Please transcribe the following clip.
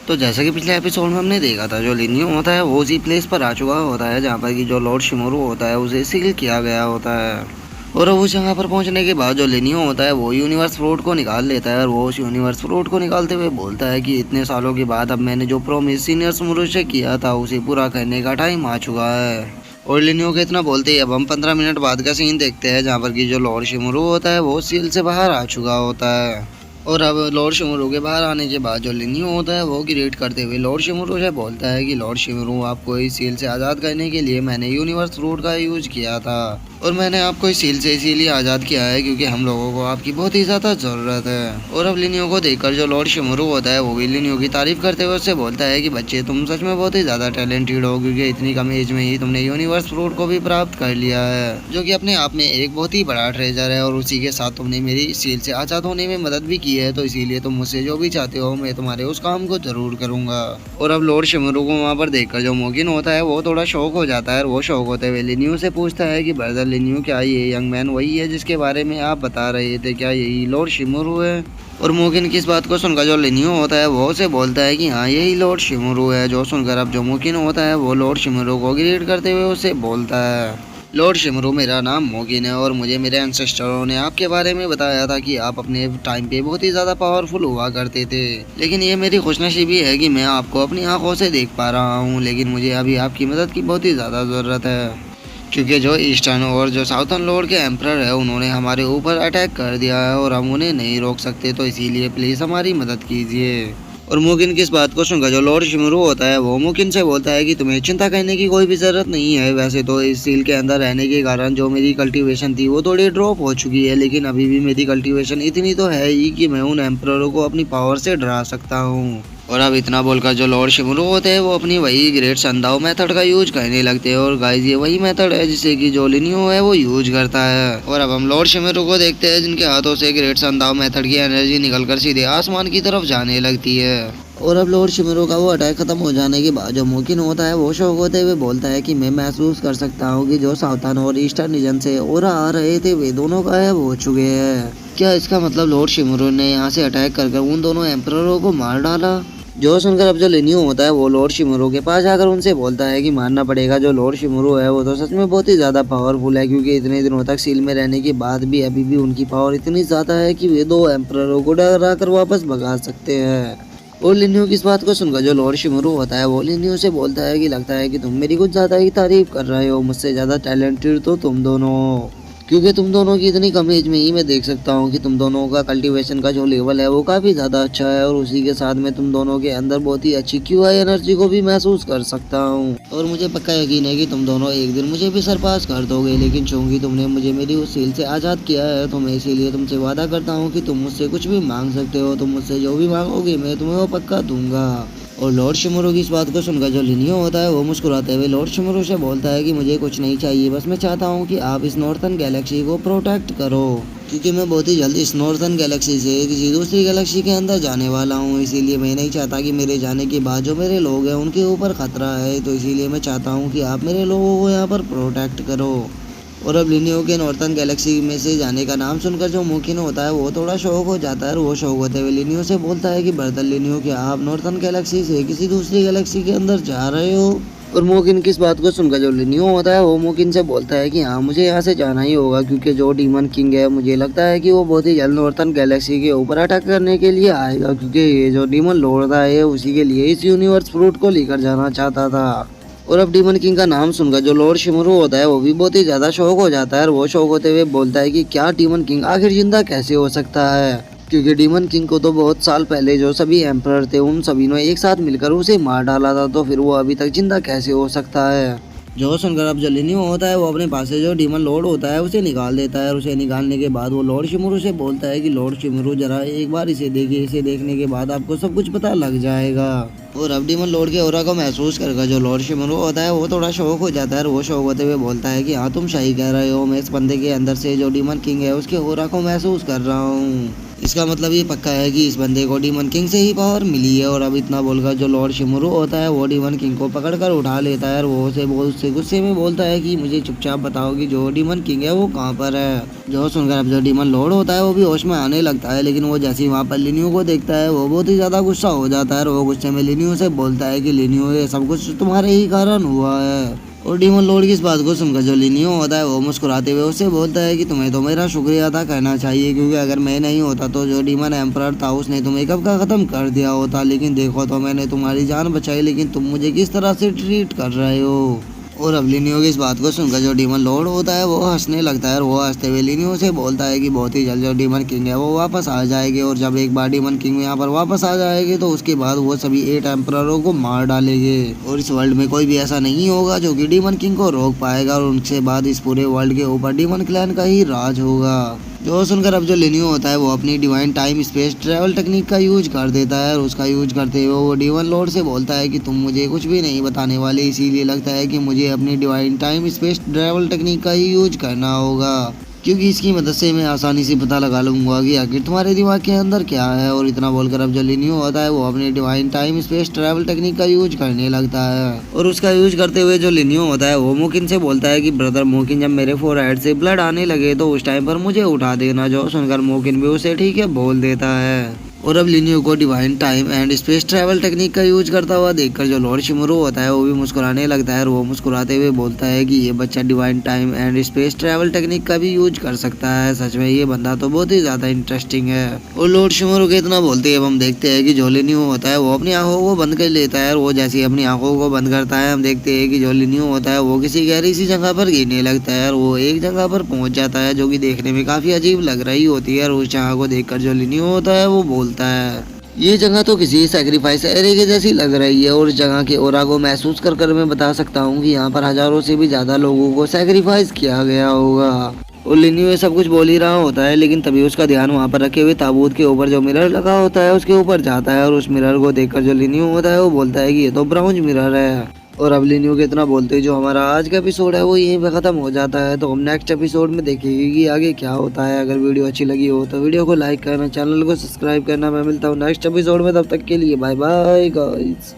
तो जैसा कि पिछले एपिसोड में हमने देखा था, जो लिनियो होता है वो उसी प्लेस पर आ चुका होता है जहाँ पर कि जो लॉर्ड शिमोरू होता है उसे सील किया गया होता है। और अब उस जगह पर पहुंचने के बाद जो लिनियो होता है वो यूनिवर्स फ्रूट को निकाल लेता है और वो उस यूनिवर्स फ्रूट को निकालते हुए बोलता है कि इतने सालों के बाद अब मैंने जो प्रॉमिस सीनियर शिमोरू से किया था उसे पूरा करने का टाइम आ चुका है। और लिनियो के इतना बोलते ही अब हम 15 मिनट बाद का सीन देखते हैं जहाँ पर कि जो लॉर्ड शिमोरू होता है वो सील से बाहर आ चुका होता है। और अब लॉर्ड शिमोरू के बाहर आने के बाद जो लिनियो होता है वो ग्रेट करते हुए लॉर्ड शिमोरू से बोलता है कि लॉर्ड शिमोरू, आपको इस सील से आज़ाद करने के लिए मैंने यूनिवर्स फ्रूट का यूज किया था और मैंने आपको इस सील से इसीलिए आज़ाद किया है क्योंकि हम लोगों को आपकी बहुत ही ज़्यादा ज़रूरत है। और अब लिनियो को देखकर जो लॉर्ड शिमोरू होता है वो भी लिनियो की तारीफ करते हुए उससे बोलता है कि बच्चे, तुम सच में बहुत ही ज़्यादा टैलेंटेड हो क्योंकि इतनी कम एज में ही तुमने यूनिवर्स फ्रूट को भी प्राप्त कर लिया है, जो कि अपने आप में एक बहुत ही बड़ा ट्रेजर है। और उसी के साथ तुमने मेरी सील से आज़ाद होने में मदद भी की है, तो इसीलिए तुम मुझसे जो भी चाहते हो मैं तुम्हारे उस काम को जरूर करूंगा। और अब लॉर्ड शिमोरू को वहाँ पर देखकर जो मोगिन होता है वो थोड़ा शौक हो जाता है और वो शौक होते हुए लिनियो से पूछता है कि ब्रदर लिनियो, क्या ये यंग मैन वही है जिसके बारे में आप बता रहे थे? क्या यही लॉर्ड शिमोरू है? और मोगिन की इस बात को सुनकर जो लिनियो होता है वो उसे बोलता है कि हाँ, यही लॉर्ड शिमोरू है। जो सुनकर अब जो मोगिन होता है वो लॉर्ड शिमोरू को ग्रीट करते हुए उसे बोलता है, लॉर्ड शिमोरू, मेरा नाम मोगिन है और मुझे मेरे एंसेस्टरों ने आपके बारे में बताया था कि आप अपने टाइम पे बहुत ही ज़्यादा पावरफुल हुआ करते थे। लेकिन ये मेरी खुशनसीबी है कि मैं आपको अपनी आंखों से देख पा रहा हूँ, लेकिन मुझे अभी आपकी मदद की बहुत ही ज़्यादा ज़रूरत है क्योंकि जो ईस्टर्न और जो साउथर्न लॉर्ड के एम्परर है उन्होंने हमारे ऊपर अटैक कर दिया है और हम उन्हें नहीं रोक सकते, तो इसीलिए प्लीज़ हमारी मदद कीजिए। और मोगिन की इस बात को सुनकर जो लॉर्ड शिमोरू होता है वो मोगिन से बोलता है कि तुम्हें चिंता करने की कोई भी ज़रूरत नहीं है। वैसे तो इस सील के अंदर रहने के कारण जो मेरी कल्टीवेशन थी वो थोड़ी ड्रॉप हो चुकी है, लेकिन अभी भी मेरी कल्टीवेशन इतनी तो है ही कि मैं उन एम्पररों को अपनी पावर से डरा सकता हूँ। और अब इतना बोलकर जो लॉर्ड शिमोरू होते हैं वो अपनी वही ग्रेट सनदाओ मेथड का यूज करने लगते हैं। और गाइस, ये वही मेथड है जिसे कि जो लिनियो है वो यूज करता है। और अब हम लॉर्ड शिमोरू को देखते हैं जिनके हाथों से ग्रेट सनदाओ मेथड की एनर्जी निकलकर सीधे आसमान की तरफ जाने लगती है। और अब लॉर्ड शिमोरू का वो अटैक खत्म हो जाने के बाद जो मोगिन होता है वो शौक होते हुए बोलता है कि मैं महसूस कर सकता हूँ कि जो साउथर्न और ईस्टर्न रीजन से ओरा आ रहे थे वे दोनों गायब हो चुके हैं। क्या इसका मतलब लॉर्ड शिमोरू ने यहाँ से अटैक कर उन दोनों एम्पररों को मार डाला? जो सुनकर अब जो लिनियो होता है वो लॉर्ड शिमोरू के पास जाकर उनसे बोलता है कि मानना पड़ेगा, जो लॉर्ड शिमोरू है वो तो सच में बहुत ही ज़्यादा पावरफुल है क्योंकि इतने दिनों तक सील में रहने के बाद भी अभी भी उनकी पावर इतनी ज़्यादा है कि वे दो एम्पररों को डरा कर वापस भगा सकते हैं। और लिनियो की इस बात को सुनकर जो लॉर्ड शिमोरू होता है वो लिनियो से बोलता है कि लगता है कि तुम मेरी कुछ ज़्यादा ही तारीफ कर रहे हो, मुझसे ज़्यादा टैलेंटेड तो तुम दोनों हो क्योंकि तुम दोनों की इतनी कम एज में ही मैं देख सकता हूँ कि तुम दोनों का कल्टीवेशन का जो लेवल है वो काफ़ी ज़्यादा अच्छा है। और उसी के साथ में तुम दोनों के अंदर बहुत ही अच्छी QI एनर्जी को भी महसूस कर सकता हूँ। और मुझे पक्का यकीन है कि तुम दोनों एक दिन मुझे भी सरपास कर दोगे, लेकिन चूंकि तुमने मुझे मेरी उस सील से आज़ाद किया है तो मैं इसीलिए तुमसे वादा करता हूँ कि तुम मुझसे कुछ भी मांग सकते हो। तुम मुझसे जो भी मांगोगे मैं तुम्हें वो पक्का दूंगा। और लॉर्ड शिमोरू की इस बात को सुनकर जो लिनियो होता है वो मुस्कुराते हुए लॉर्ड शिमोरू से बोलता है कि मुझे कुछ नहीं चाहिए, बस मैं चाहता हूँ कि आप इस नॉर्थर्न गैलेक्सी को प्रोटेक्ट करो क्योंकि मैं बहुत ही जल्द इस नॉर्थर्न गैलेक्सी से किसी दूसरी गैलेक्सी के अंदर जाने वाला हूँ। इसीलिए मैं नहीं चाहता कि मेरे जाने के बाद जो मेरे लोग हैं उनके ऊपर खतरा है, तो इसीलिए मैं चाहता हूँ कि आप मेरे लोगों को यहाँ पर प्रोटेक्ट करो। और अब लिनियो के नॉर्थर्न गैलेक्सी में से जाने का नाम सुनकर जो मोगिन होता है वो थोड़ा शौक हो जाता है और वो शौक होते हुए लिनियो से बोलता है कि ब्रदर लिनियो, क्या आप नॉर्थर्न गैलेक्सी से किसी दूसरी गैलेक्सी के अंदर जा रहे हो? और मोगिन की इस बात को सुनकर जो लिनियो होता है वो मोगिन से बोलता है कि हाँ, मुझे यहाँ से जाना ही होगा क्योंकि जो डीमन किंग है मुझे लगता है कि वो बहुत ही जल्द नॉर्थर्न गैलेक्सी के ऊपर अटैक करने के लिए आएगा क्योंकि ये जो डीमन लॉर्ड था ये उसी के लिए इस यूनिवर्स फ्रूट को लेकर जाना चाहता था। और अब डीमन किंग का नाम सुनकर जो लॉर्ड शिमोरू होता है वो भी बहुत ही ज़्यादा शौक हो जाता है और वो शौक होते हुए बोलता है कि क्या डीमन किंग आखिर जिंदा कैसे हो सकता है क्योंकि डीमन किंग को तो बहुत साल पहले जो सभी एम्परर थे उन सभी ने एक साथ मिलकर उसे मार डाला था, तो फिर वो अभी तक जिंदा कैसे हो सकता है? जो सुनकर अब जो लिनियो होता है वो अपने पास से जो डीमन लॉर्ड होता है उसे निकाल देता है और उसे निकालने के बाद वो लॉर्ड शिमोरू से बोलता है कि लॉर्ड शिमोरू, जरा एक बार इसे देखिए, इसे देखने के बाद आपको सब कुछ पता लग जाएगा। और अब डीमन लॉर्ड के ऑरा को महसूस करके जो लॉर्ड शिमोरू होता है वो थोड़ा शौक हो जाता है और वो शौक होते हुए बोलता है कि हाँ, तुम सही कह रहे हो, मैं इस बंदे के अंदर से जो डीमन किंग है उसके ऑरा को महसूस कर रहा हूँ। इसका मतलब ये पक्का है कि इस बंदे को डीमन किंग से ही पावर मिली है। और अब इतना बोलकर जो लॉर्ड शिमोरू होता है वो डीमन किंग को पकड़कर उठा लेता है और वो उससे गुस्से में बोलता है कि मुझे चुपचाप बताओ कि जो डीमन किंग है वो कहाँ पर है। जो सुनकर अब जो डीमन लॉर्ड होता है वो भी होश में आने लगता है, लेकिन वो जैसे ही वहाँ पर लिनियो को देखता है वो बहुत ही ज्यादा गुस्सा हो जाता है और वो गुस्से में लिनियो से बोलता है कि लिनियो ये सब कुछ तुम्हारे ही कारण हुआ है। और डीमन लॉर्ड की इस बात को सुनकर जो लिनियो होता है वो मुस्कुराते हुए उससे बोलता है कि तुम्हें तो मेरा शुक्रिया अदा करना चाहिए, क्योंकि अगर मैं नहीं होता तो जो डीमन एम्परर था उसने तुम्हें कब का खत्म कर दिया होता। लेकिन देखो तो मैंने तुम्हारी जान बचाई, लेकिन तुम मुझे किस तरह से ट्रीट कर रहे हो। और अब लिनियो की इस बात को सुनकर जो डीमन लॉर्ड होता है वो हंसने लगता है और वो हंसते हुए लिनियो से बोलता है कि बहुत ही जल्द जो डीमन किंग है वो वापस आ जाएगी, और जब एक बार डीमन किंग यहाँ पर वापस आ जाएगी तो उसके बाद वो सभी 8 एम्पररों को मार डालेंगे और इस वर्ल्ड में कोई भी ऐसा नहीं होगा जो कि डीमन किंग को रोक पाएगा, और उनसे बाद इस पूरे वर्ल्ड के ऊपर डीमन क्लैन का ही राज होगा। जो सुनकर अब जो लिनियो होता है वो अपनी divine time space travel technique का यूज कर देता है और उसका यूज करते हुए वो डीमन लॉर्ड से बोलता है कि तुम मुझे कुछ भी नहीं बताने वाले, इसीलिए लगता है कि मुझे अपनी divine time space travel technique का ही यूज करना होगा, क्योंकि इसकी मदद से मैं आसानी से पता लगा लूंगा कि आखिर तुम्हारे दिमाग के अंदर क्या है। और इतना बोलकर अब जो लिनियो होता है वो अपनी divine time space travel technique का यूज करने लगता है और उसका यूज करते हुए जो लिनियो होता है वो मुकिन से बोलता है कि ब्रदर मुकिन, जब मेरे फोरहेड से ब्लड आने लगे तो उस टाइम पर मुझे उठा देना। जो सुनकर मुकिन भी उसे ठीक है बोल देता है। और अब लिनियो को divine time and space travel technique का यूज करता हुआ देखकर जो लॉर्ड शिमोरू होता है वो भी मुस्कुराने लगता है और वो मुस्कुराते हुए बोलता है कि ये बच्चा divine time and space travel technique का भी यूज कर सकता है। सच में ये बंदा तो बहुत ही ज्यादा इंटरेस्टिंग है। और लॉर्ड शिमोरू के इतना बोलते हैं हम देखते हैं कि जो लिनियो होता है वो अपनी आंखों को बंद कर लेता है और वो जैसे अपनी आंखों को बंद करता है हम देखते हैं कि जो लिनियो होता है वो किसी गहरी सी जगह पर गिरने लगता है और वो एक जगह पर पहुंच जाता है जो कि देखने में काफी अजीब लग रही होती है। और उस जगह को देखकर जो लिनियो होता है वो बोलता है ये जगह तो किसी सैक्रिफाइस एरिया के जैसी लग रही है, और इस जगह के ओरा को महसूस कर कर मैं बता सकता हूँ कि यहाँ पर हजारों से भी ज्यादा लोगों को सैक्रिफाइस किया गया होगा। और लिनियो ये सब कुछ बोल ही रहा होता है, लेकिन तभी उसका ध्यान वहाँ पर रखे हुए ताबूत के ऊपर जो मिरर लगा होता है उसके ऊपर जाता है और उस मिरर को देखकर जो लिनियो होता है वो बोलता है कि ये तो ब्राउन मिरर है। और अब लिनियो के इतना बोलते ही जो हमारा आज का एपिसोड है वो यहीं पे खत्म हो जाता है। तो हम नेक्स्ट एपिसोड में देखेंगे कि आगे क्या होता है। अगर वीडियो अच्छी लगी हो तो वीडियो को लाइक करना, चैनल को सब्सक्राइब करना। मैं मिलता हूँ नेक्स्ट एपिसोड में, तब तक के लिए बाय बाय गाइस।